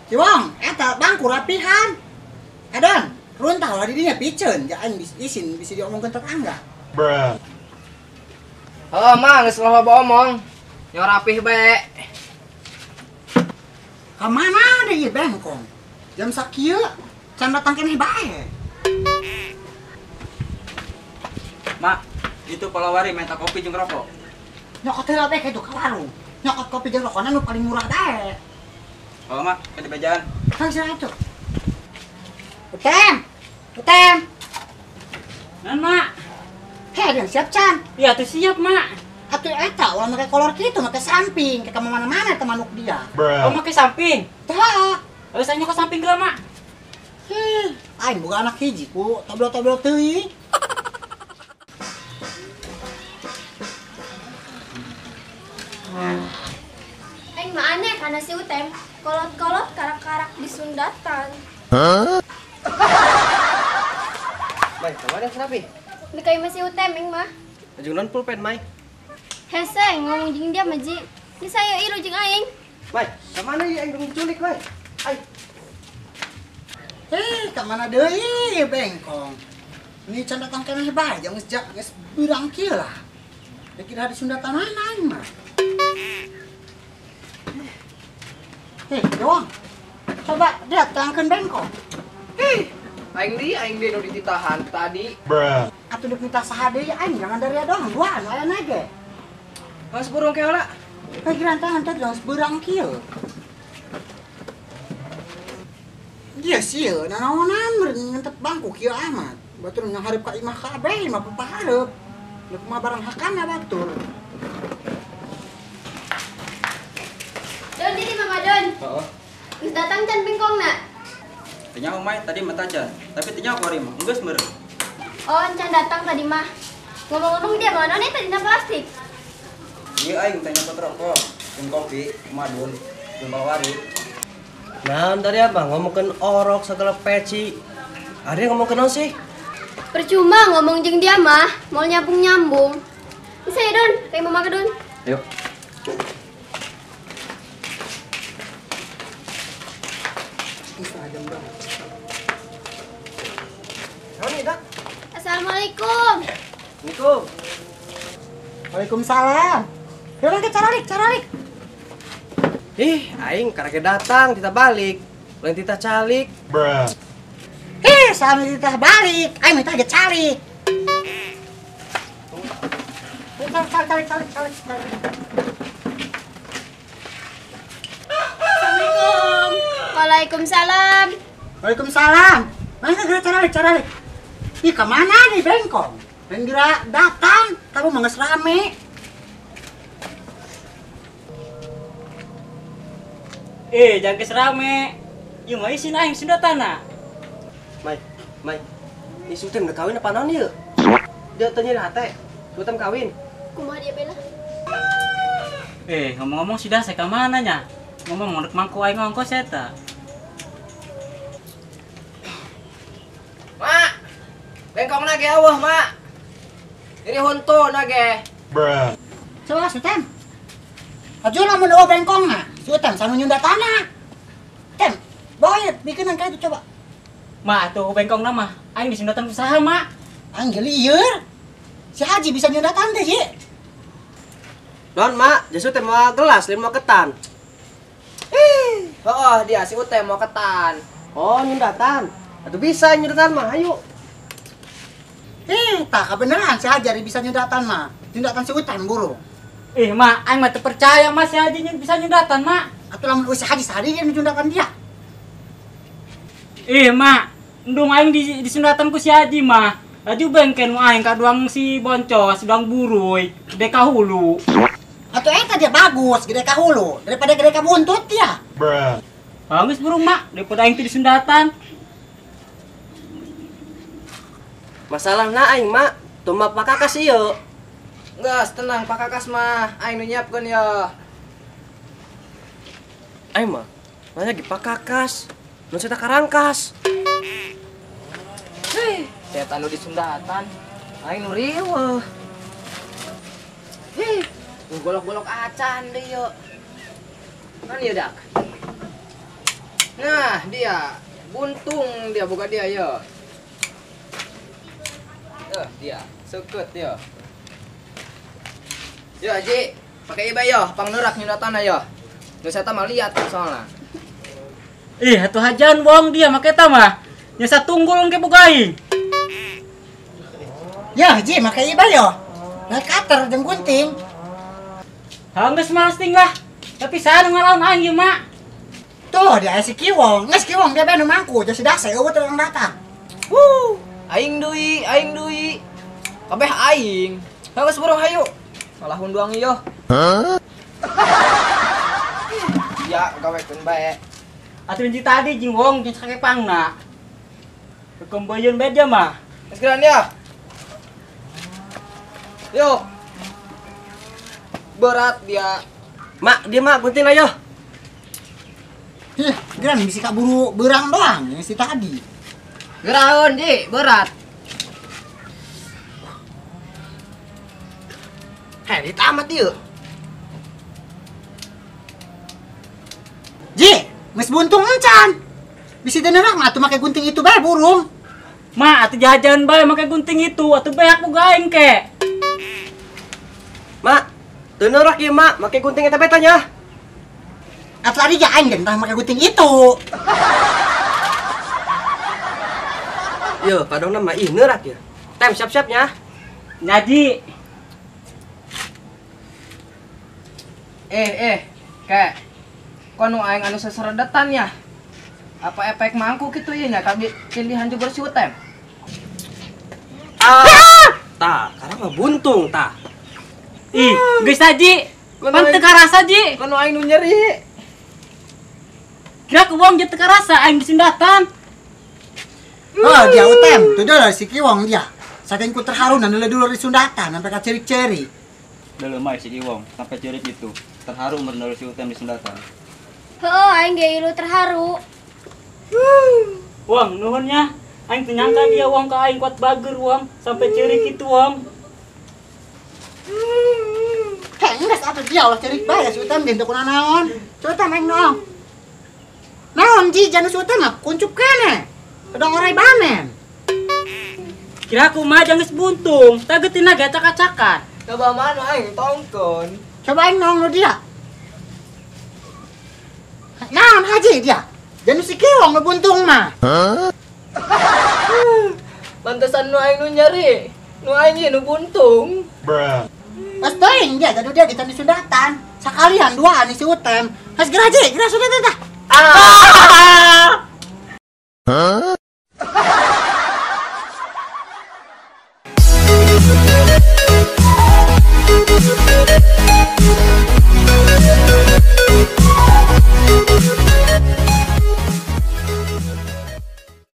Ciwong, eta bangku rapihan. Kadon, runtah lah didinya piceun, jangan isin bisa diomongkan tetangga. Bruh. Oh, mang, geus loba omong. Nyo rapih bae. Kamana deh ieu bengkong? Jam sakieu can datang keneh bae. Mak, itu palawari minta kopi jeung rokok. Nyokot heula teh kitu ka warung. Nyokot kopi jeung rokokna nu paling murah dae. Oh, Mak, ke bejaan. Kan sira itu. Utem. Utem. Nan, Mak. Heh, dia siap can. Iya, tuh siap, Mak. Atuh eta ulah make kolor kitu, make samping, ke mana-mana teh manuk dia. Oh, make samping. Tah. Terus aja ke samping geula, Mak. Aing boga anak hiji ku, toblol-toblol teuing. Aing mah aneh karena si Utem kolot-kolot karak-karak di Sundatan. Mai, kemana serapi? Dekai masih Utem aing mah. Ajunan pulpen, Mai. Hese ngomong jeung dia maji. Ni saya ilu jeung aing. Mai, kemana ya yang diculik, Mai? Ai. Ka mana deui ieu bengkong? Ini can datang keneh bae, jeung geus beurang kieu lah. Dikira di Sunda tanah aing mah. Doang. Coba datangkeun bengkong. Aing di nu dititahan tadi. Bruh. Atuh deuk minta saha deui aing jangan dari doang, duaan aya nage. Mas burung ke heula. Pikiran tangan teh geus beurang kieu. Dia sieun nanaonan meureun ngentep bangku kieu amat. Batur ngaharep ka imah kabeh, imah pahareup. Deuk mah barang hakana batur. Don jadi Mama Don. Oh, Geus datang can bengkongna. tanya Mai tadi mata aja. Tapi tanya aku hari mah, geus meureun. Oh, can datang tadi mah. Ngomong-ngomong dia mana nih tadi plastik. Ieu aing tanya pot rokok, jeung kopi, madun, jeung palawari. Nah, tadi apa? Ngomongkeun orok segala peci. Ari ngomongkeun naon sih? Percuma ngomong jeung dia mah, mau nyambung-nyambung. Bisa ya Don, kayak Mama ke Don. Yuk. Naon ieu, Dak? Assalamualaikum. Assalamualaikum. Waalaikumsalam. Yaudah ke caralik. Ih, aing karek datang kita balik. Lain kita calik. Bruh. Sama kita balik. Aing minta aja calik. Calik. Assalamualaikum. Waalaikumsalam. Waalaikumsalam. Mana geura caralik. Ih, kemana nih bengkong? Geura datang, kamu mah geus rame. Jangan geus rame. Ieu mah isin aing Sundatana. Mai. Ini Sultan udah kawin apa naon ieu? Dia tanya hate. Sultan kawin. Kumaha dia bela? Ngomong-ngomong si Dasek ka mana nya? Ngomong mondek mangku aing ngongkos eta. Mak. Bengkong nage eueuh, Mak. Ini huntu nage. Bruh. Coba Sultan. Aju lamun eueuh bengkongna. Sultan sanu nyunda tanah. Tem, bawa bikeun ka itu coba. Mak, tuh bengkong nama. Aing di Sundatan usaha, Mak. Aing ge lieur. Si Haji bisa nyunda tanah teh, Ji. Non, Mak, jasu teh mau gelas, lain mau ketan. Dia si Ute mau ketan. Oh, nyundatan. Atuh bisa nyundatan mah, ayo. Tak kebenaran si Haji bisa nyundatan mah. Nyundatan si Utan buru. Mak, aing mah teu percaya Mas si Haji bisa nyundatan, Mak. Atuh lamun si Haji sehari dia nyundatan dia. Mak, ndung aing di Sundatan ku si Haji mah. Aju bengken mu aing kaduang si boncos, duang buruy, gede ka hulu. Atuh eta dia bagus, gede ka hulu daripada gede ka buntut ya. Bruh. Bagus burung mak, daripada aing di sundatan. Masalah na aing mak, tumbak pakakas ieu. Gas, tenang Pak Kakas mah. Aing nu nyiapkeun ya. Aing mah, nanya ge pakakas. Nu cetak karangkas. Setan nu di sundatan. Aing nu riweuh. Heh, nu golok-golok acan deh yuk. Kan ieu dak. Nah, dia buntung dia buka dia ya. Dia seket ya. Ya, Ji, pakai iba ya, pang neurak nyundatan ya. Nu saya mah lihat soalnya. Ih, atuh hajan wong dia make eta mah. Nya satunggul ke boga aing. Ya, Ji, makai iba yo. Naik kater jeung gunting. Hanggeus masting lah. Tapi saya ngalawan aing ieu mak. Tuh, dia si Kiwong. Nges Kiwong dia benu mangku, jadi dase eueuh teu datang. Aing deui. Kabeh aing. Geus burung hayu. Salah hunduang ieu. Ya, gawekeun bae. Atuh hiji tadi jeung wong jeung sakepangna. Kekembeun beda mah. Geus geran ya. Yuk. Berat dia. Mak, dia mak gunting ayo. Hih, geran bisa kaburu beurang doang yang si tadi. Geraun, Ji, berat. Herit amat ieu. Ji, geus buntung encan. Bisa denerak mah atuh make gunting itu bae burung. Mak, atuh jajan bae make gunting itu, atuh beak boga aing ke. Mak, teu neurak ieu mak, make gunting eta betanya. Atuh ari ja aing tah make gunting itu. Yo, kadang mah ih neurak ya. Tem siap-siapnya. Jadi, Kek. Kono aing anu sasaredetan ya. Apa efek mangku kitu ieu nya kami cindihan juga si Utem. Tah, karena mah buntung tah. ih, geus saji. Pan teu karasa ji. Kono aing nu nyeri. Kira ku wong jeung teu karasa aing di sundatan. Oh, dia Utem, tuh dia si Kiwong dia. Saking ku terharu dan dulu di sundatan sampai ka cerik-cerik. Udah lemah si Kiwong, sampai cerit itu. Terharu menurut si Utem di sundatan. Heuh, aing ge ilu terharu. Wong, nuhunnya. Aing teu nyangka dia wong ka aing kuat bager wong, sampai ceurik kitu wong. Heh, geus atuh dia ulah cerik bae si Utem teu kuna naon. Coba tah main naon. Naon Ji, jangan si Utem mah kuncup kene. Udah ngorai banen. Kira ku mah geus buntung, tageutina ge acak-acakan. Coba mana aing tongkon. Coba aing naon lu dia. Naon haji dia. Jangan si Kiwong nu buntung mah. Pantesan nu aing nu nyeri. Nu aing ieu nu buntung. Pas teuing dia gaduh dia kita di sundatan. Sakalian duaan si Utem. Has geura Ji, geura sundatan tah.